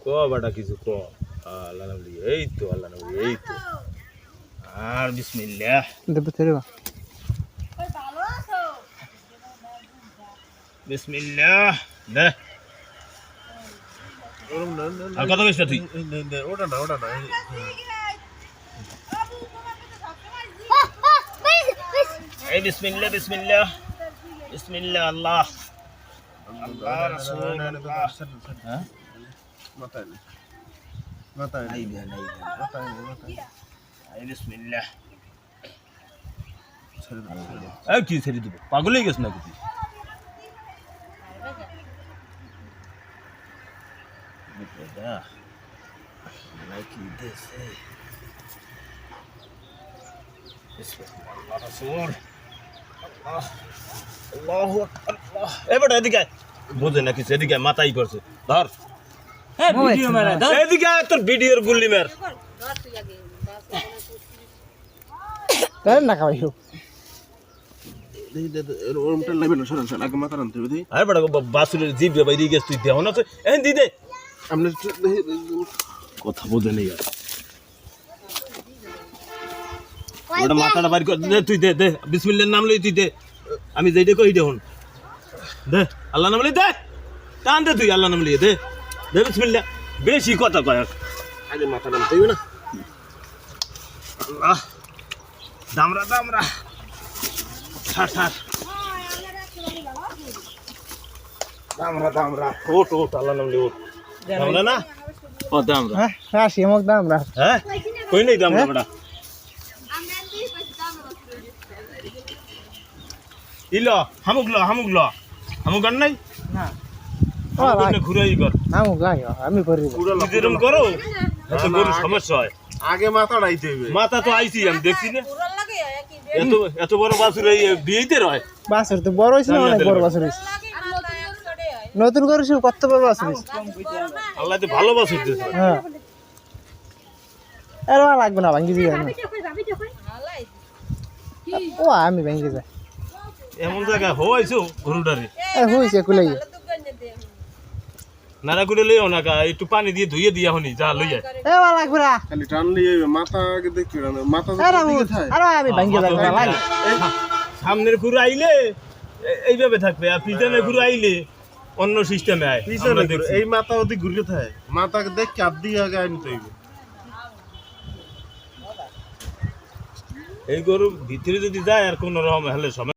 ক বেটা কিছু ক। আল্লাহ নবী এই তো আল্লাহ নবী এই তো। আর বিসমিল্লাহ দেবে তেরে বা ওই ভালো আছো বিসমিল্লাহ দে। আর কত কইছ তুই? ওটা না বাবু তোমাকে তো সবসময় এই বিসমিল্লাহ বিসমিল্লাহ বিসমিল্লাহ আল্লাহ আল্লাহ রাসূল আল্লাহ। হ্যাঁ মাথায় নেই মাথায় নেই মাথায় নেই এই বিসমিল্লাহ। এই কি ছেড়ে দিব? পাগল হয়ে গেছ না তুই? বেটা লাইকি দেশে বিসমিল্লাহ রাসূল আল্লাহ আল্লাহু আকবার আল্লাহ। এই বেটা এদিকে আয়। বোঝে না কিছু, এদিকে আয়, মাথায় করছে ধর। হ্যাঁ ভিডিও মেরা দাও এদিকে আয়, তোর ভিডিওর গুল্লি মার। ধর তুই আগে তাই না খাইও ওরমটা লাগবে না সরান সরান আগে মাথা রানতে হবে দেখি আরে বেটা বাসুরের জিভ রে বাইরে গেছ তুই দেহ না তো এই দি দে। আপনি কথা বোঝে নেই আর ওটা মাথাটা বাইর কর দে। তুই দে দে বিসমিল্লাহর নাম লই তুই দে। আমি যেইটা কই দে হন দে। আল্লাহ নাম লই দে। টান দে তুই আল্লাহ নাম লই দে দে বিসমিল্লাহ। বেশি কথা কয় আগে মাথা রানতে হবে না আল্লাহ দামরা দামরা ছাড় ছাড় দামরা দামরা ওট ওট আল্লাহ নাম লই ওট দামরা না ও দামরা। হ্যাঁ রাশি মক দাম রা হ্যাঁ কই নাই দামরা বেটা ইলো হামুক হামুক আর নাই না ঘুরাই কর আমু গাইও আমি করি যেরকম করো এত গরু সমস্যা হয়। আগে মাথা রাইতে হবে মাথা তো আইছি আমি দেখছি না পুরাল লাগে কি এত এত বড় বাছুর এই বিয়েতে রয়। বাসর তো বড় হইছে না অনেক বড় বাসর হইছে লাগে মাথা 100 টাকা হয় নতুন করে সব কত বড় বাসর হইছে আল্লাহ তো ভালো বাছুর দিয়েছে। হ্যাঁ আর ভালো লাগবে না ভাঙ্গি দিই হালাই ও আমি ভাঙ্গি যাই এমন জায়গায় হওয়াইছো গরুটারে এ হইছে কুলাই ভালো তো গন্নে দে নানা করে লইও না গা একটু পানি দিয়ে ধুইয়ে দিয়া হনি যা লইয়া। এ ভালো লাগবে না খালি টানলি মাথা আগে দেখি মাথা আরে দিকে থাকে আরে আমি ভাঙ্গি যাই ভালো লাগে সামনের ঘুরে আইলে এইভাবে থাকবে আর পিছনের ঘুরে আইলে অন্য সিস্টেমে আয়। আমরা দেখছি। এই মাথা ওদিক ঘুরে থাকে মাথাকে দেখ চাপ দিয়ে আগে আনতে হইবে এই গরু ভিতরে যদি যায় আর কোন রকম হলে সময়